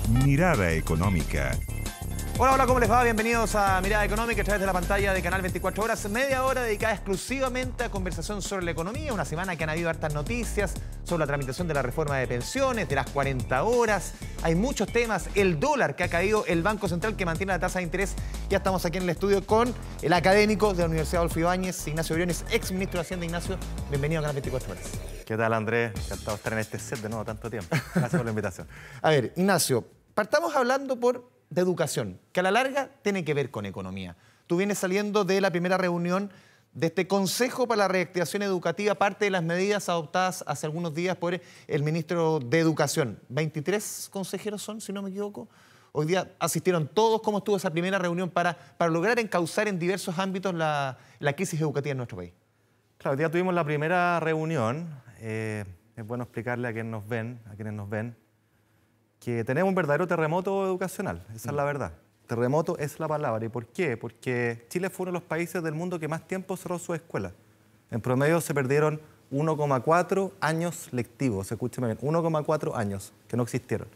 Mirada Económica. Hola, hola, ¿cómo les va? Bienvenidos a Mirada Económica a través de la pantalla de Canal 24 Horas. Media hora dedicada exclusivamente a conversación sobre la economía. Una semana que han habido hartas noticias sobre la tramitación de la reforma de pensiones, de las 40 horas. Hay muchos temas. El dólar que ha caído, el Banco Central que mantiene la tasa de interés. Ya estamos aquí en el estudio con el académico de la Universidad Adolfo Ibáñez, Ignacio Briones, ex ministro de Hacienda. Ignacio, bienvenido a Canal 24 Horas. ¿Qué tal, Andrés? Encantado de estar en este set de nuevo tanto tiempo. Gracias por la invitación. A ver, Ignacio, partamos hablando de educación, que a la larga tiene que ver con economía. Tú vienes saliendo de la primera reunión de este Consejo para la Reactivación Educativa, parte de las medidas adoptadas hace algunos días por el ministro de Educación. 23 consejeros son, si no me equivoco. Hoy día asistieron todos. ¿Cómo estuvo esa primera reunión para lograr encauzar en diversos ámbitos la crisis educativa en nuestro país? Claro, hoy día tuvimos la primera reunión. Es bueno explicarle a quienes nos ven, que tenemos un verdadero terremoto educacional. Esa es la verdad. Terremoto es la palabra. ¿Y por qué? Porque Chile fue uno de los países del mundo que más tiempo cerró sus escuelas. En promedio se perdieron 1,4 años lectivos. Escúcheme bien, 1,4 años que no existieron.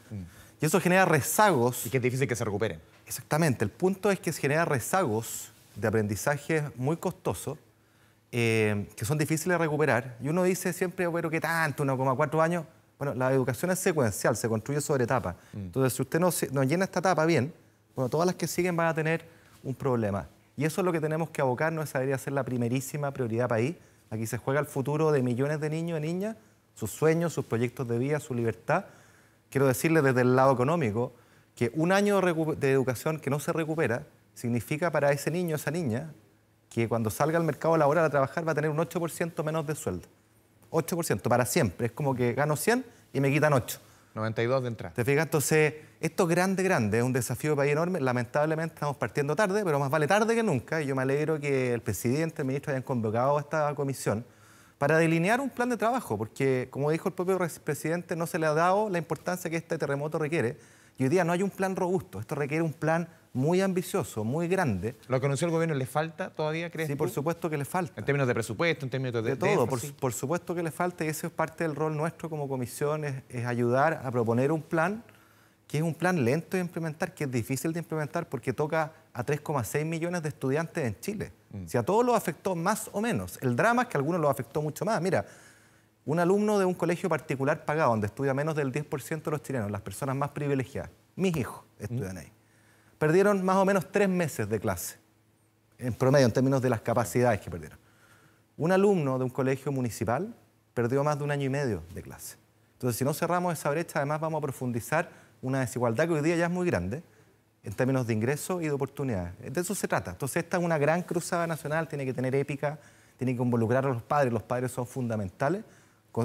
Y eso genera rezagos. Y que es difícil que se recuperen. Exactamente. El punto es que se genera rezagos de aprendizaje muy costosos que son difíciles de recuperar. Y uno dice siempre, pero ¿qué tanto? 1,4 años. Bueno, la educación es secuencial, se construye sobre etapas. Entonces, si usted no llena esta etapa bien, bueno, todas las que siguen van a tener un problema. Y eso es lo que tenemos que abocarnos, esa debería ser la primerísima prioridad país. Aquí se juega el futuro de millones de niños y niñas, sus sueños, sus proyectos de vida, su libertad. Quiero decirles desde el lado económico que un año de educación que no se recupera significa para ese niño, esa niña, que cuando salga al mercado laboral a trabajar va a tener un 8% menos de sueldo. 8% para siempre. Es como que gano 100 y me quitan 8. 92 de entrada. ¿Te fijas? Entonces, esto es grande, es un desafío de país enorme. Lamentablemente estamos partiendo tarde, pero más vale tarde que nunca. Y yo me alegro que el presidente, el ministro hayan convocado a esta comisión para delinear un plan de trabajo, porque, como dijo el propio presidente, no se le ha dado la importancia que este terremoto requiere. Y hoy día no hay un plan robusto. Esto requiere un plan muy ambicioso, muy grande. ¿Lo que anunció el gobierno le falta todavía, crees Sí, tú? por supuesto que le falta. En términos de presupuesto, en términos de todo, por supuesto que le falta, y ese es parte del rol nuestro como comisión, es ayudar a proponer un plan que es un plan lento de implementar, que es difícil de implementar porque toca a 3,6 millones de estudiantes en Chile. Si a todos los afectó más o menos. El drama es que a algunos los afectó mucho más. Mira, un alumno de un colegio particular pagado, donde estudia menos del 10% de los chilenos, las personas más privilegiadas, mis hijos estudian ahí, perdieron más o menos 3 meses de clase, en promedio, en términos de las capacidades que perdieron. Un alumno de un colegio municipal perdió más de 1 año y medio de clase. Entonces, si no cerramos esa brecha, además vamos a profundizar una desigualdad que hoy día ya es muy grande, en términos de ingresos y de oportunidades. De eso se trata. Entonces, esta es una gran cruzada nacional, tiene que tener épica, tiene que involucrar a los padres son fundamentales.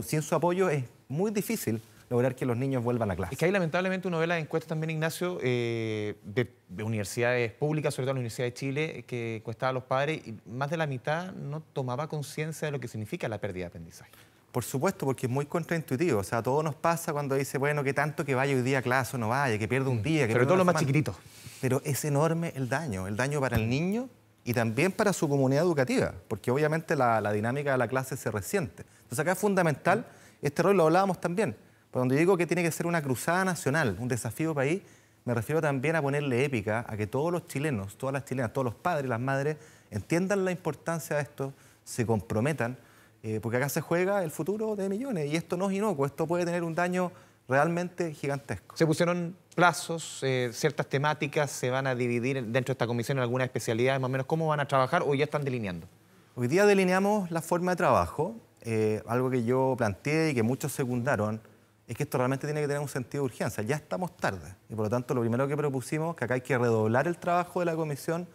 Sin su apoyo es muy difícil lograr que los niños vuelvan a clase. Es que ahí lamentablemente uno ve las encuestas también, Ignacio, de universidades públicas, sobre todo la Universidad de Chile, que encuestaba a los padres y más de la mitad no tomaba conciencia de lo que significa la pérdida de aprendizaje. Por supuesto, porque es muy contraintuitivo. O sea, todo nos pasa cuando dice, bueno, qué tanto que vaya hoy día a clase o no vaya, que pierda un día. Que sobre todo los más chiquititos. Pero es enorme el daño para el niño y también para su comunidad educativa, porque obviamente la dinámica de la clase se resiente. Entonces acá es fundamental, este rol lo hablábamos también. Cuando digo que tiene que ser una cruzada nacional, un desafío país, me refiero también a ponerle épica a que todos los chilenos, todas las chilenas, todos los padres, las madres, entiendan la importancia de esto, se comprometan, porque acá se juega el futuro de millones y esto no es inocuo, esto puede tener un daño realmente gigantesco. Se pusieron plazos, ciertas temáticas se van a dividir dentro de esta comisión en algunas especialidades, más o menos, ¿cómo van a trabajar o ya están delineando? Hoy día delineamos la forma de trabajo, algo que yo planteé y que muchos secundaron, es que esto realmente tiene que tener un sentido de urgencia. Ya estamos tarde y por lo tanto lo primero que propusimos es que acá hay que redoblar el trabajo de la comisión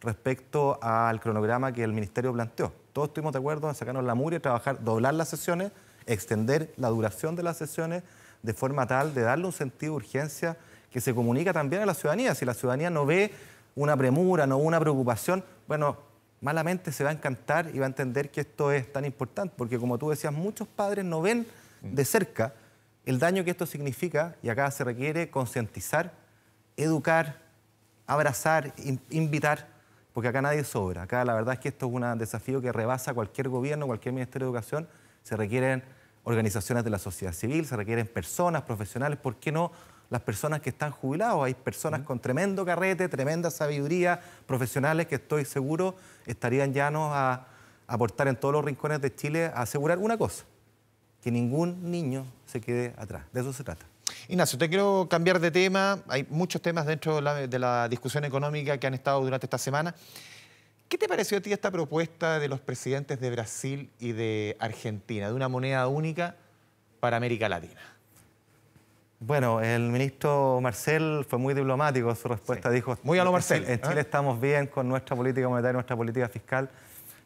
respecto al cronograma que el Ministerio planteó. Todos estuvimos de acuerdo en sacarnos la mugre, trabajar, doblar las sesiones, extender la duración de las sesiones de forma tal de darle un sentido de urgencia que se comunica también a la ciudadanía. Si la ciudadanía no ve una premura, no una preocupación, bueno, malamente se va a encantar y va a entender que esto es tan importante, porque como tú decías, muchos padres no ven de cerca el daño que esto significa y acá se requiere concientizar, educar, abrazar, invitar, porque acá nadie sobra. Acá la verdad es que esto es un desafío que rebasa cualquier gobierno, cualquier Ministerio de Educación. Se requieren organizaciones de la sociedad civil, se requieren personas, profesionales, ¿por qué no las personas que están jubilados? Hay personas con tremendo carrete, tremenda sabiduría, profesionales que estoy seguro estarían llanos a aportar en todos los rincones de Chile a asegurar una cosa, que ningún niño se quede atrás. De eso se trata. Ignacio, te quiero cambiar de tema. Hay muchos temas dentro de la discusión económica que han estado durante esta semana. ¿Qué te pareció a ti esta propuesta de los presidentes de Brasil y de Argentina, de una moneda única para América Latina? Bueno, el ministro Marcel fue muy diplomático en su respuesta. Sí. Dijo, muy a lo Marcel. En Chile estamos bien con nuestra política monetaria, nuestra política fiscal.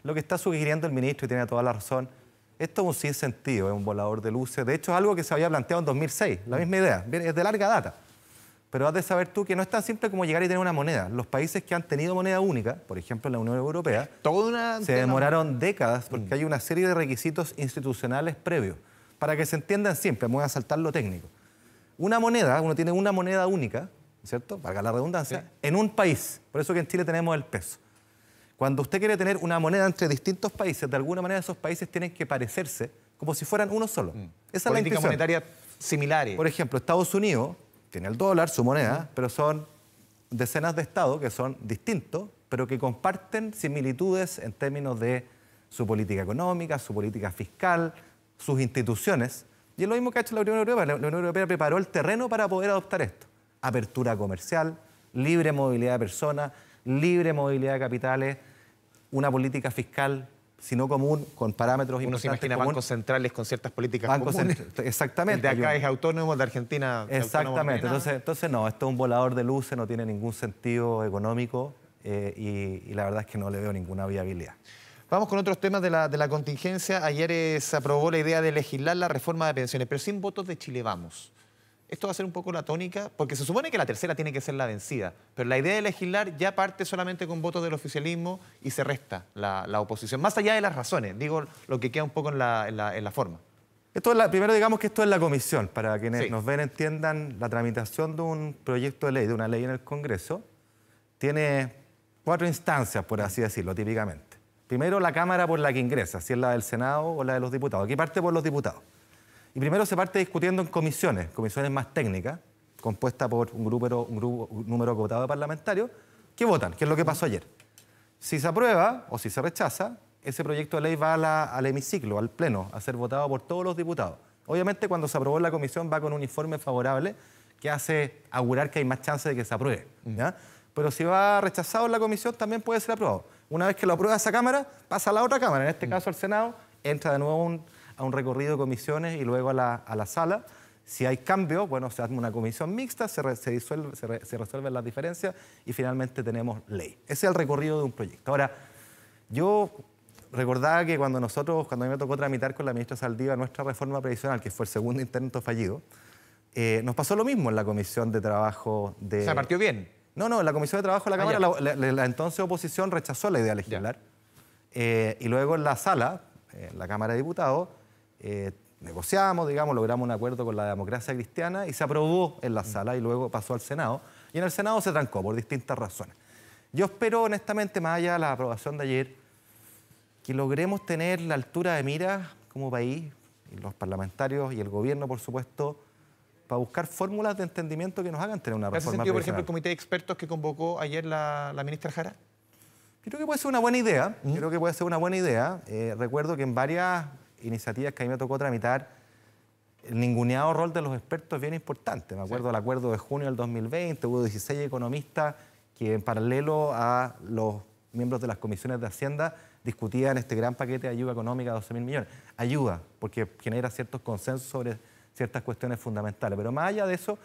Lo que está sugiriendo el ministro, y tiene toda la razón, esto es un sinsentido, es un volador de luces. De hecho, es algo que se había planteado en 2006, la misma idea, es de larga data. Pero has de saber tú que no es tan simple como llegar y tener una moneda. Los países que han tenido moneda única, por ejemplo en la Unión Europea, se demoraron décadas porque hay una serie de requisitos institucionales previos. Para que se entiendan siempre, me voy a saltar lo técnico. Una moneda, uno tiene una moneda única, ¿cierto? Valga la redundancia, sí, en un país. Por eso que en Chile tenemos el peso. Cuando usted quiere tener una moneda entre distintos países, de alguna manera esos países tienen que parecerse como si fueran uno solo. Esa es la intención. Monetaria similares. Por ejemplo, Estados Unidos tiene el dólar, su moneda, pero son decenas de estados que son distintos, pero que comparten similitudes en términos de su política económica, su política fiscal, sus instituciones. Y es lo mismo que ha hecho la Unión Europea. La Unión Europea preparó el terreno para poder adoptar esto. Apertura comercial, libre movilidad de personas, libre movilidad de capitales, una política fiscal, si no común, con parámetros importantes. Uno se imagina bancos centrales con ciertas políticas comunes. Exactamente. El de acá es autónomo, de Argentina exactamente. Entonces no, esto es un volador de luces, no tiene ningún sentido económico y la verdad es que no le veo ninguna viabilidad. Vamos con otros temas de la contingencia. Ayer se aprobó la idea de legislar la reforma de pensiones, pero sin votos de Chile Vamos. Esto va a ser un poco la tónica, porque se supone que la tercera tiene que ser la vencida, pero la idea de legislar ya parte solamente con votos del oficialismo y se resta la oposición, más allá de las razones, digo lo que queda un poco en la forma. Primero digamos que esto es la comisión, para quienes nos ven entiendan, la tramitación de un proyecto de ley, de una ley en el Congreso, tiene 4 instancias, por así decirlo, típicamente. Primero, la Cámara por la que ingresa, si es la del Senado o la de los diputados. Aquí parte por los diputados. Y primero se parte discutiendo en comisiones más técnicas, compuestas por un número acotado de parlamentarios, que votan, que es lo que pasó ayer. Si se aprueba o si se rechaza, ese proyecto de ley va al hemiciclo, al pleno, a ser votado por todos los diputados. Obviamente, cuando se aprobó en la comisión va con un informe favorable que hace augurar que hay más chances de que se apruebe, ¿ya? Pero si va rechazado en la comisión, también puede ser aprobado. Una vez que lo aprueba esa Cámara, pasa a la otra Cámara, en este caso al Senado, entra de nuevo a un recorrido de comisiones y luego a la sala. Si hay cambio, bueno, se hace una comisión mixta, se resuelven las diferencias y finalmente tenemos ley. Ese es el recorrido de un proyecto. Ahora, yo recordaba que cuando a mí me tocó tramitar con la ministra Saldívar nuestra reforma previsional, que fue el segundo intento fallido, nos pasó lo mismo en la Comisión de Trabajo de... O sea, partió bien. No, en la Comisión de Trabajo de la Cámara, la entonces oposición rechazó la idea de legislar. Y luego en la sala, en la Cámara de Diputados, negociamos, logramos un acuerdo con la democracia cristiana y se aprobó en la sala y luego pasó al Senado. Y en el Senado se trancó por distintas razones. Yo espero, honestamente, más allá de la aprobación de ayer, que logremos tener la altura de miras como país, y los parlamentarios y el gobierno, por supuesto, para buscar fórmulas de entendimiento que nos hagan tener una reforma. ¿En ese sentido, por ejemplo, el comité de expertos que convocó ayer la ministra Jara? Creo que puede ser una buena idea. Recuerdo que en varias iniciativas que a mí me tocó tramitar, el ninguneado rol de los expertos es bien importante. Me acuerdo del acuerdo de junio del 2020, hubo 16 economistas que en paralelo a los miembros de las comisiones de Hacienda discutían este gran paquete de ayuda económica de 12.000 millones. Ayuda, porque genera ciertos consensos sobre ciertas cuestiones fundamentales. Pero más allá de eso,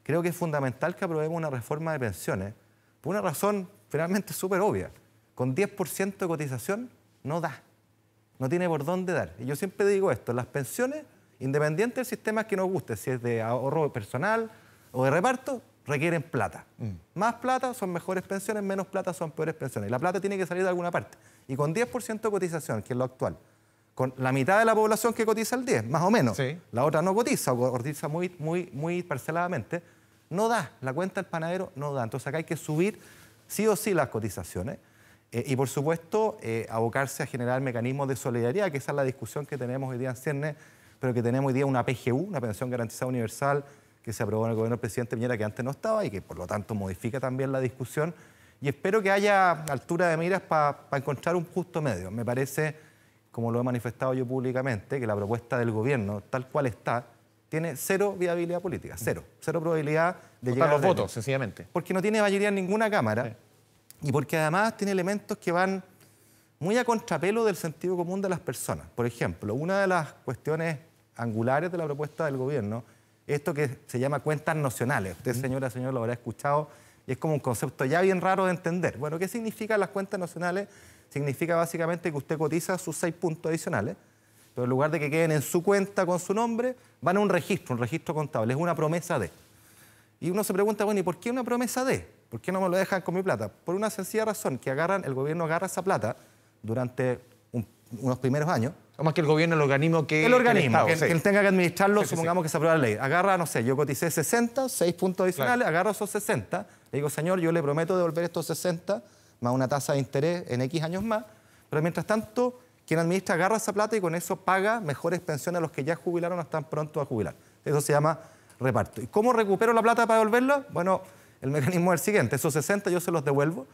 creo que es fundamental que aprobemos una reforma de pensiones por una razón finalmente súper obvia. Con 10% de cotización no da, no tiene por dónde dar. Y yo siempre digo esto, las pensiones, independiente del sistema que nos guste, si es de ahorro personal o de reparto, requieren plata. Más plata son mejores pensiones, menos plata son peores pensiones. Y la plata tiene que salir de alguna parte. Y con 10% de cotización, que es lo actual, con la mitad de la población que cotiza el 10, más o menos, la otra no cotiza o cotiza muy parceladamente, no da, la cuenta del panadero no da. Entonces acá hay que subir sí o sí las cotizaciones y por supuesto abocarse a generar mecanismos de solidaridad, que esa es la discusión que tenemos hoy día en ciernes, pero que tenemos hoy día una PGU, una pensión garantizada universal, que se aprobó en el gobierno del presidente Piñera, que antes no estaba y que por lo tanto modifica también la discusión. Y espero que haya altura de miras para encontrar un justo medio. Me parece, como lo he manifestado yo públicamente, que la propuesta del gobierno, tal cual está, tiene cero viabilidad política, cero probabilidad de llegar a los votos, sencillamente. Porque no tiene mayoría en ninguna Cámara, sí. Y porque además tiene elementos que van muy a contrapelo del sentido común de las personas. Por ejemplo, una de las cuestiones angulares de la propuesta del gobierno, esto que se llama cuentas nocionales. Usted, señor, lo habrá escuchado, y es como un concepto ya bien raro de entender. Bueno, ¿qué significan las cuentas nocionales? Significa básicamente que usted cotiza sus 6 puntos adicionales, pero en lugar de que queden en su cuenta con su nombre, van a un registro contable, es una promesa de. Y uno se pregunta, bueno, ¿y por qué una promesa de? ¿Por qué no me lo dejan con mi plata? Por una sencilla razón, que el gobierno agarra esa plata durante unos primeros años. O más que el gobierno, el organismo que... El organismo, el Estado, que tenga que administrarlo, supongamos sí. que se aprueba la ley. Agarra, no sé, yo coticé 60, 6 puntos adicionales, claro. Agarro esos 60, le digo, señor, yo le prometo devolver estos 60 más una tasa de interés en X años más, pero mientras tanto, quien administra agarra esa plata y con eso paga mejores pensiones a los que ya jubilaron o están prontos a jubilar. Eso se llama reparto. ¿Y cómo recupero la plata para devolverla? Bueno, el mecanismo es el siguiente, esos 60 yo se los devuelvo,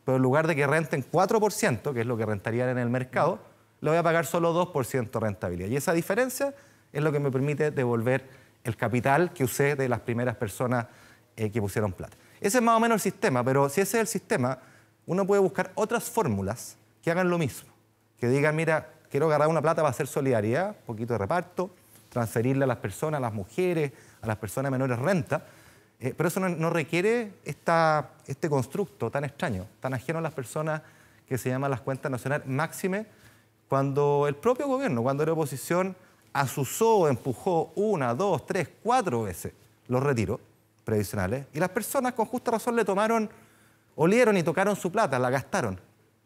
pero en lugar de que renten 4%, que es lo que rentarían en el mercado, le voy a pagar solo 2% de rentabilidad. Y esa diferencia es lo que me permite devolver el capital que usé de las primeras personas que pusieron plata. Ese es más o menos el sistema, pero si ese es el sistema, uno puede buscar otras fórmulas que hagan lo mismo. Que digan, mira, quiero agarrar una plata para hacer solidaridad, un poquito de reparto, transferirle a las personas, a las mujeres, a las personas de menores rentas, pero eso no requiere este constructo tan extraño, tan ajeno a las personas que se llaman las cuentas nacionales máxime, cuando el propio gobierno, cuando era oposición, asusó, empujó 1, 2, 3, 4 veces los retiros previsionales y las personas con justa razón le tomaron, olieron y tocaron su plata, la gastaron.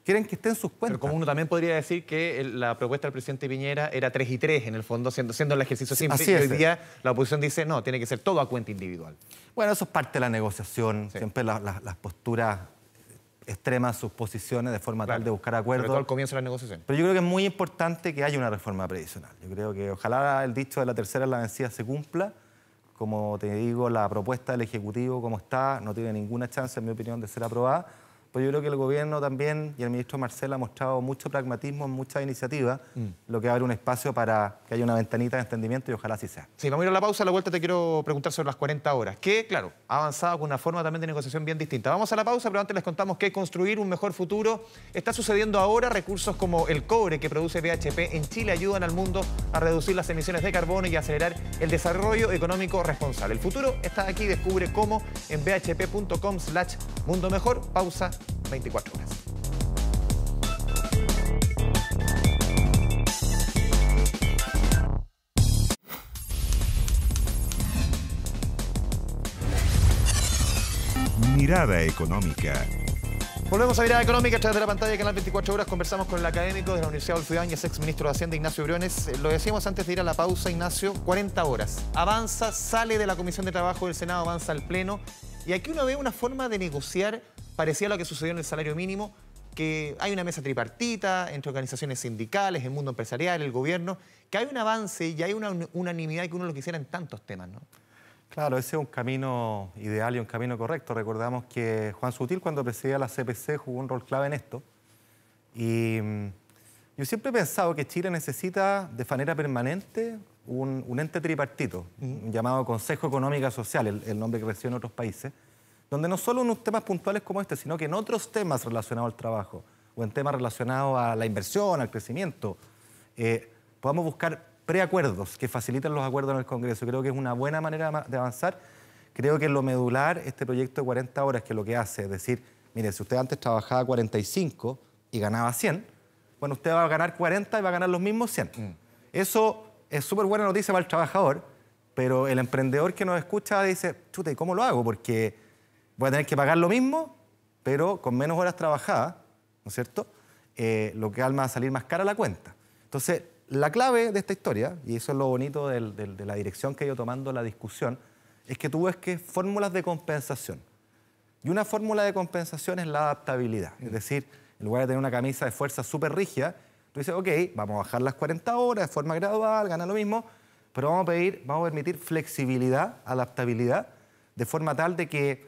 Quieren que esté en sus cuentas. Pero como uno también podría decir que la propuesta del presidente Piñera era 3 y 3, en el fondo, siendo el ejercicio simple. Así y es. hoy día la oposición dice, no, tiene que ser todo a cuenta individual. Bueno, eso es parte de la negociación, sí. Siempre las posturas extremas, sus posiciones de forma tal de buscar acuerdos. Sobre todo al comienzo de la negociación. Pero yo creo que es muy importante que haya una reforma previsional. Yo creo que ojalá el dicho de la tercera es la vencida se cumpla. Como te digo, la propuesta del Ejecutivo como está no tiene ninguna chance, en mi opinión, de ser aprobada. Pero yo creo que el gobierno también y el ministro Marcel ha mostrado mucho pragmatismo en muchas iniciativas, lo que abre un espacio para que haya una ventanita de entendimiento y ojalá así sea. Sí, vamos a ir a la pausa. A la vuelta te quiero preguntar sobre las 40 horas, que, claro, ha avanzado con una forma también de negociación bien distinta. Vamos a la pausa, pero antes les contamos que construir un mejor futuro está sucediendo ahora. Recursos como el cobre que produce BHP en Chile ayudan al mundo a reducir las emisiones de carbono y acelerar el desarrollo económico responsable. El futuro está aquí, descubre cómo en bhp.com/mundo mejor. Pausa, 24 horas. Mirada económica. Volvemos a Mirada Económica a través de la pantalla de Canal 24 Horas. Conversamos con el académico de la Universidad Adolfo Ibáñez, ex ministro de Hacienda, Ignacio Briones. Lo decíamos antes de ir a la pausa, Ignacio, 40 horas. Avanza, sale de la Comisión de Trabajo del Senado, avanza al Pleno. Y aquí uno ve una forma de negociar parecida a lo que sucedió en el salario mínimo, que hay una mesa tripartita entre organizaciones sindicales, el mundo empresarial, el gobierno, que hay un avance y hay una unanimidad que uno lo quisiera en tantos temas, ¿no? Claro, ese es un camino ideal y un camino correcto. Recordamos que Juan Sutil, cuando presidía la CPC, jugó un rol clave en esto. Y yo siempre he pensado que Chile necesita de manera permanente un ente tripartito, un llamado Consejo Económico Social, el nombre que recibe en otros países, donde no solo en unos temas puntuales como este, sino que en otros temas relacionados al trabajo o en temas relacionados a la inversión, al crecimiento, podamos buscar preacuerdos que faciliten los acuerdos en el Congreso. Creo que es una buena manera de avanzar. Creo que en lo medular, este proyecto de 40 horas, que lo que hace es decir, mire, si usted antes trabajaba 45 y ganaba 100, bueno, usted va a ganar 40 y va a ganar los mismos 100. Eso es súper buena noticia para el trabajador, pero el emprendedor que nos escucha dice, chuta, ¿y cómo lo hago? Porque voy a tener que pagar lo mismo, pero con menos horas trabajadas, ¿no es cierto? Lo que va a salir más cara la cuenta. Entonces, la clave de esta historia, y eso es lo bonito de la dirección que ha ido tomando la discusión, es que tú ves que fórmulas de compensación. Y una fórmula de compensación es la adaptabilidad. Es decir, en lugar de tener una camisa de fuerza súper rígida, tú dices, ok, vamos a bajar las 40 horas de forma gradual, gana lo mismo, pero vamos a permitir flexibilidad, adaptabilidad, de forma tal de que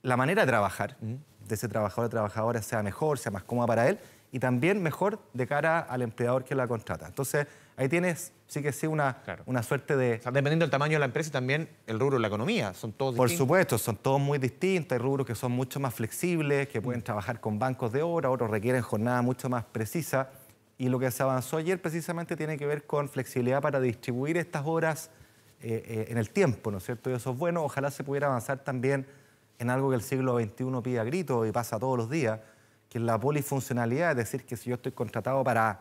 la manera de trabajar de ese trabajador o trabajadora sea mejor, sea más cómoda para él y también mejor de cara al empleador que la contrata. Entonces, ahí tienes, sí que sí, una suerte de... O sea, dependiendo del tamaño de la empresa y también el rubro de la economía, son todos Por distintos. supuesto, son todos muy distintos. Hay rubros que son mucho más flexibles, que pueden trabajar con bancos de hora, otros requieren jornada mucho más precisa. Y lo que se avanzó ayer precisamente tiene que ver con flexibilidad para distribuir estas horas en el tiempo, ¿no es cierto? Y eso es bueno. Ojalá se pudiera avanzar también en algo que el siglo XXI pide a gritos y pasa todos los días, que es la polifuncionalidad, es decir, que si yo estoy contratado para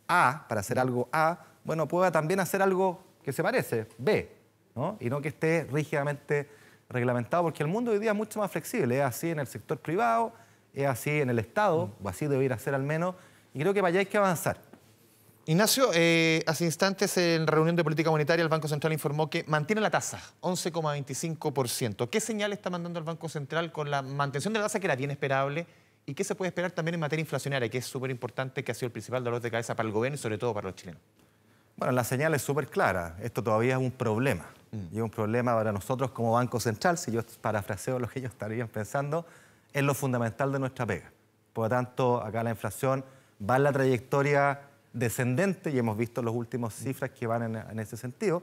A, para hacer algo A, bueno, pueda también hacer algo que se parece, B, ¿no? Y no que esté rígidamente reglamentado, porque el mundo hoy día es mucho más flexible, es así en el sector privado, es así en el Estado, o así debería ser al menos, y creo que para allá hay que avanzar. Ignacio, hace instantes en reunión de política monetaria el Banco Central informó que mantiene la tasa, 11,25%. ¿Qué señal está mandando el Banco Central con la mantención de la tasa, que era bien esperable? ¿Y qué se puede esperar también en materia inflacionaria, que es súper importante, que ha sido el principal dolor de cabeza para el gobierno y sobre todo para los chilenos? Bueno, la señal es súper clara. Esto todavía es un problema. Y es un problema para nosotros como Banco Central, si yo parafraseo lo que ellos estarían pensando, es lo fundamental de nuestra pega. Por lo tanto, acá la inflación va en la trayectoria descendente y hemos visto las últimas cifras que van en ese sentido,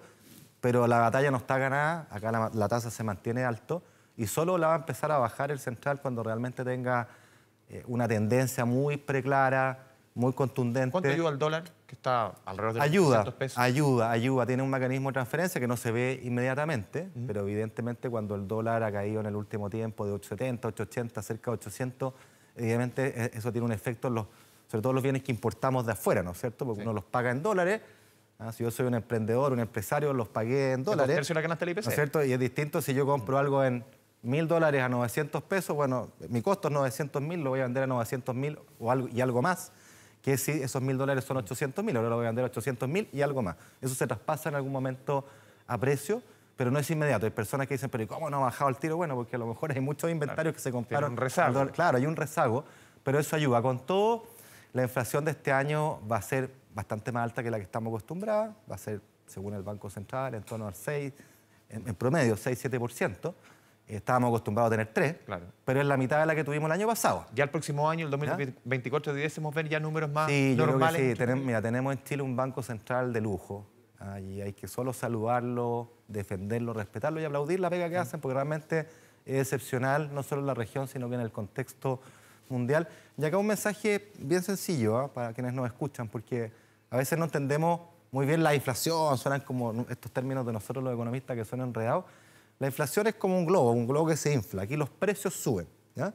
pero la batalla no está ganada, acá la tasa se mantiene alto y solo la va a empezar a bajar el central cuando realmente tenga una tendencia muy preclara, muy contundente. ¿Cuánto ayuda al dólar, que está alrededor de los 800 pesos? Ayuda. Tiene un mecanismo de transferencia que no se ve inmediatamente, pero evidentemente cuando el dólar ha caído en el último tiempo de 8,70, 8,80, cerca de 800, evidentemente eso tiene un efecto sobre todo los bienes que importamos de afuera, ¿no es cierto? Porque uno los paga en dólares. Si yo soy un emprendedor, un empresario, los pagué en dólares. ¿Un tercio de la canasta del IPC? ¿No es cierto? Y es distinto si yo compro algo en $1.000 a 900 pesos, bueno, mi costo es 900.000, lo voy a vender a 900.000 y algo más, que si esos $1.000 son 800.000, ahora lo voy a vender a 800.000 y algo más. Eso se traspasa en algún momento a precio, pero no es inmediato. Hay personas que dicen, pero ¿y cómo no ha bajado el tiro? Bueno, porque a lo mejor hay muchos inventarios que se compraron. Tiene un rezago. Claro, hay un rezago, pero eso ayuda. Con todo, la inflación de este año va a ser bastante más alta que la que estamos acostumbrados. Va a ser, según el Banco Central, en torno al 6%, en promedio 6-7%. Estábamos acostumbrados a tener 3%, claro, pero es la mitad de la que tuvimos el año pasado. Ya el próximo año, el 2024, debiésemos ver ya números más normales. Yo creo que sí. Tenemos en Chile un Banco Central de lujo. Y hay que solo saludarlo, defenderlo, respetarlo y aplaudir la pega que hacen, porque realmente es excepcional, no solo en la región, sino que en el contexto mundial. Y acá un mensaje bien sencillo para quienes nos escuchan, porque a veces no entendemos muy bien la inflación, suenan como estos términos de nosotros los economistas que son enredados. La inflación es como un globo que se infla. Aquí los precios suben, ¿ya?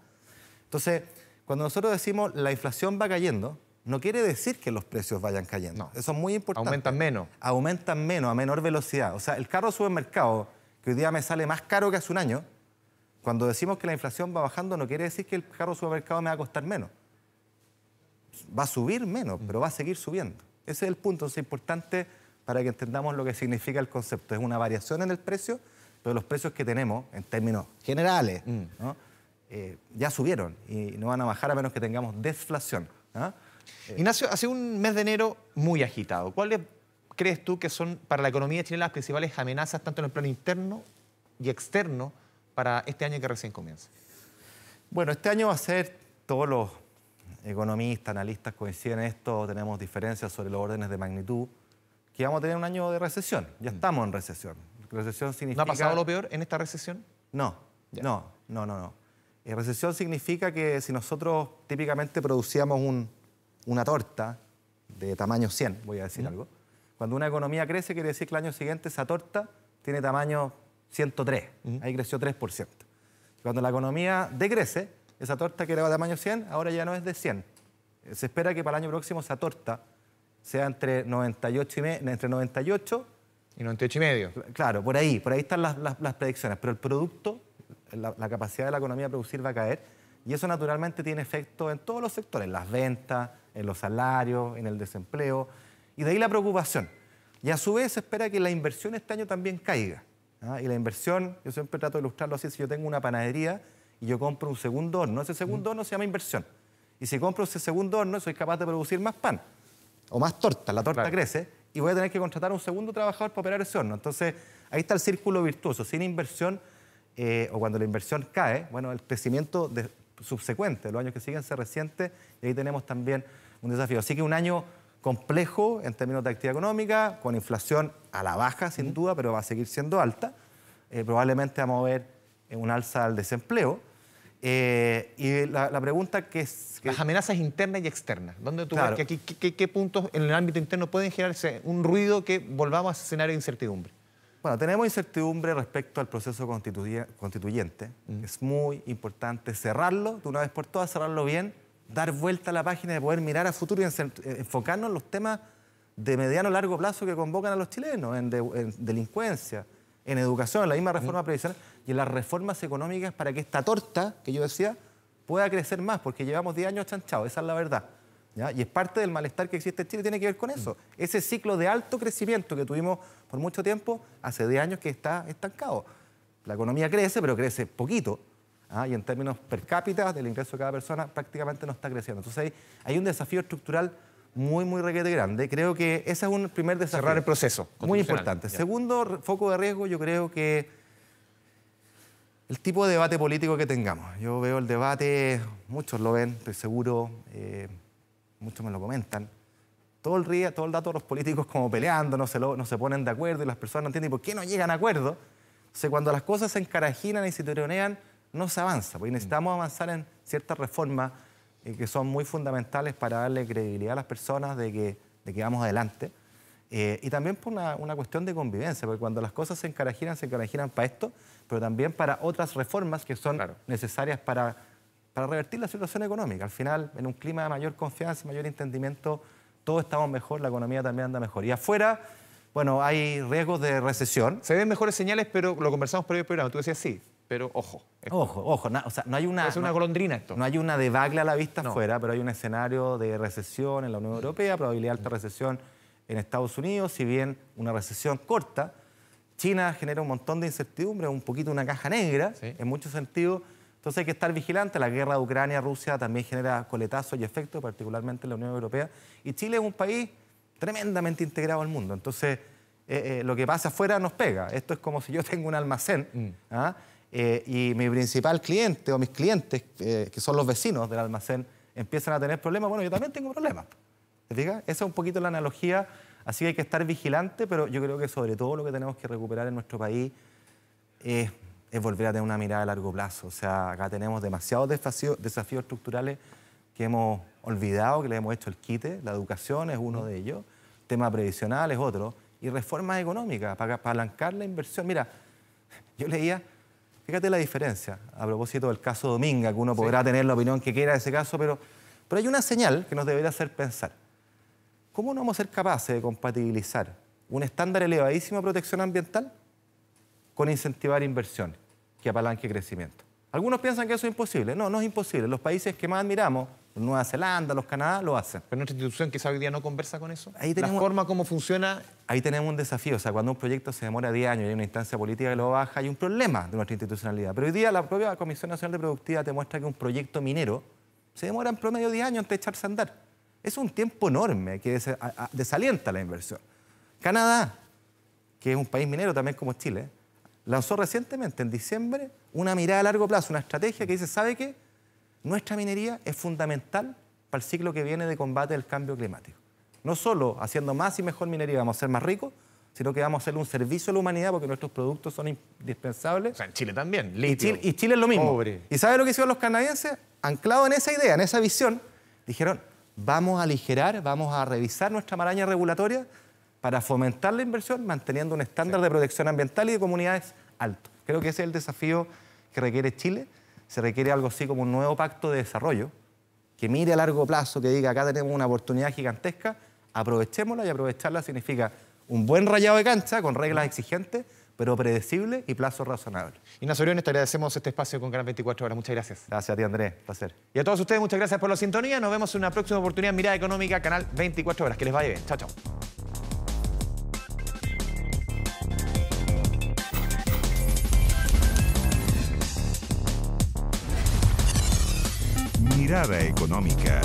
Entonces, cuando nosotros decimos la inflación va cayendo, no quiere decir que los precios vayan cayendo. No. Eso es muy importante. Aumentan menos. Aumentan menos, a menor velocidad. O sea, el carro de supermercado, que hoy día me sale más caro que hace un año, cuando decimos que la inflación va bajando, no quiere decir que el carro de supermercado me va a costar menos. Va a subir menos, pero va a seguir subiendo. Ese es el punto. Es importante para que entendamos lo que significa el concepto. Es una variación en el precio, pero los precios que tenemos, en términos generales, ¿no? Ya subieron y no van a bajar a menos que tengamos deflación, ¿no? Ignacio, hace un mes de enero muy agitado. ¿Cuáles crees tú que son para la economía chilena las principales amenazas, tanto en el plano interno y externo, para este año que recién comienza? Bueno, este año va a ser, todos los economistas, analistas coinciden en esto, tenemos diferencias sobre los órdenes de magnitud, que vamos a tener un año de recesión. Ya estamos en recesión. Recesión significa... ¿No ha pasado lo peor en esta recesión? No. Recesión significa que si nosotros típicamente producíamos una torta de tamaño 100, voy a decir algo, cuando una economía crece quiere decir que el año siguiente esa torta tiene tamaño 103, ahí creció 3%. Cuando la economía decrece, esa torta que era de tamaño 100 ahora ya no es de 100. Se espera que para el año próximo esa torta sea entre 98 y 98,5. Claro, por ahí están las predicciones, pero el producto, la capacidad de la economía de producir va a caer y eso naturalmente tiene efecto en todos los sectores, en las ventas, en los salarios, en el desempleo, y de ahí la preocupación. Y a su vez se espera que la inversión este año también caiga. Y la inversión, yo siempre trato de ilustrarlo así, si yo tengo una panadería y yo compro un segundo horno, ese segundo horno se llama inversión. Y si compro ese segundo horno, soy capaz de producir más pan o más torta, la torta crece y voy a tener que contratar a un segundo trabajador para operar ese horno. Entonces, ahí está el círculo virtuoso. Sin inversión, o cuando la inversión cae, bueno, el crecimiento subsecuente, los años que siguen se resiente, y ahí tenemos también un desafío. Así que un año complejo en términos de actividad económica, con inflación a la baja, sin duda, pero va a seguir siendo alta. Probablemente vamos a ver un alza al desempleo. Y la pregunta que es... Las amenazas internas y externas. ¿Dónde tú Claro. ves que aquí, qué puntos en el ámbito interno pueden generarse un ruido que volvamos a ese escenario de incertidumbre? Bueno, tenemos incertidumbre respecto al proceso constituyente. Es muy importante cerrarlo, de una vez por todas, cerrarlo bien, dar vuelta a la página de poder mirar a futuro y enfocarnos en los temas de mediano a largo plazo que convocan a los chilenos, en delincuencia, en educación, en la misma reforma previsional y en las reformas económicas para que esta torta, que yo decía, pueda crecer más, porque llevamos 10 años chanchados, esa es la verdad. ¿Ya? Y es parte del malestar que existe en Chile, tiene que ver con eso. Ese ciclo de alto crecimiento que tuvimos por mucho tiempo, hace 10 años que está estancado. La economía crece, pero crece poquito. Y en términos per cápita del ingreso de cada persona prácticamente no está creciendo. Entonces hay un desafío estructural muy requete grande. Creo que ese es un primer desafío. Cerrar el proceso. Muy importante. Ya. Segundo foco de riesgo, yo creo que el tipo de debate político que tengamos. Yo veo el debate, muchos lo ven, estoy seguro, muchos me lo comentan. Todo el dato los políticos como peleando, no se ponen de acuerdo y las personas no entienden por qué no llegan a acuerdo. Entonces, cuando las cosas se encarajinan y se tironean, no se avanza, porque necesitamos avanzar en ciertas reformas que son muy fundamentales para darle credibilidad a las personas de que vamos adelante. Y también por una cuestión de convivencia, porque cuando las cosas se encarajinan para esto, pero también para otras reformas que son necesarias para revertir la situación económica. Al final, en un clima de mayor confianza, mayor entendimiento, todos estamos mejor, la economía también anda mejor. Y afuera, bueno, hay riesgos de recesión. Se ven mejores señales, pero lo conversamos previo al programa. Tú decías sí, pero ojo. Ojo, o sea, no hay una... Es una golondrina esto. No hay una debacle a la vista afuera, pero hay un escenario de recesión en la Unión Europea, probabilidad de alta recesión en Estados Unidos, si bien una recesión corta. China genera un montón de incertidumbre, un poquito una caja negra, en muchos sentidos. Entonces hay que estar vigilante. La guerra de Ucrania-Rusia también genera coletazos y efectos, particularmente en la Unión Europea. Y Chile es un país tremendamente integrado al mundo. Entonces, lo que pasa afuera nos pega. Esto es como si yo tengo un almacén y mi principal cliente o mis clientes, que son los vecinos del almacén, empiezan a tener problemas. Bueno, yo también tengo problemas. ¿Te fijas? Esa es un poquito la analogía. Así que hay que estar vigilante, pero yo creo que sobre todo lo que tenemos que recuperar en nuestro país es volver a tener una mirada a largo plazo. O sea, acá tenemos demasiados desafíos estructurales que hemos olvidado, que le hemos hecho el quite. La educación es uno de ellos, el tema previsional es otro, y reformas económicas para apalancar la inversión. Mira, yo leía, fíjate la diferencia, a propósito del caso Dominga, que uno podrá tener la opinión que quiera de ese caso, pero hay una señal que nos debería hacer pensar. ¿Cómo no vamos a ser capaces de compatibilizar un estándar elevadísimo de protección ambiental con incentivar inversión que apalanque crecimiento? Algunos piensan que eso es imposible. No, no es imposible. Los países que más admiramos, Nueva Zelanda, los Canadá, lo hacen. Pero nuestra institución quizá hoy día no conversa con eso. Ahí tenemos, la forma como funciona... Ahí tenemos un desafío. O sea, cuando un proyecto se demora 10 años y hay una instancia política que lo baja, hay un problema de nuestra institucionalidad. Pero hoy día la propia Comisión Nacional de Productividad te muestra que un proyecto minero se demora en promedio 10 años antes de echarse a andar. Es un tiempo enorme que desalienta la inversión. Canadá, que es un país minero también como Chile, lanzó recientemente, en diciembre, una mirada a largo plazo, una estrategia que dice, ¿sabe qué? Nuestra minería es fundamental para el ciclo que viene de combate del cambio climático. No solo haciendo más y mejor minería vamos a ser más ricos, sino que vamos a hacerle un servicio a la humanidad porque nuestros productos son indispensables. O sea, en Chile también. Y Chile es lo mismo. Pobre. ¿Y sabe lo que hicieron los canadienses? Anclados en esa idea, en esa visión, dijeron, vamos a aligerar, vamos a revisar nuestra maraña regulatoria para fomentar la inversión, manteniendo un estándar de protección ambiental y de comunidades alto. Creo que ese es el desafío que requiere Chile. Se requiere algo así como un nuevo pacto de desarrollo, que mire a largo plazo, que diga, acá tenemos una oportunidad gigantesca, aprovechémosla, y aprovecharla significa un buen rayado de cancha con reglas exigentes, pero predecibles y plazos razonables. Ignacio Briones, te agradecemos este espacio con Canal 24 Horas. Muchas gracias. Gracias a ti, Andrés. Placer. Y a todos ustedes, muchas gracias por la sintonía. Nos vemos en una próxima oportunidad en Mirada Económica, Canal 24 Horas. Que les vaya bien. Chao, chao. Mirada Económica.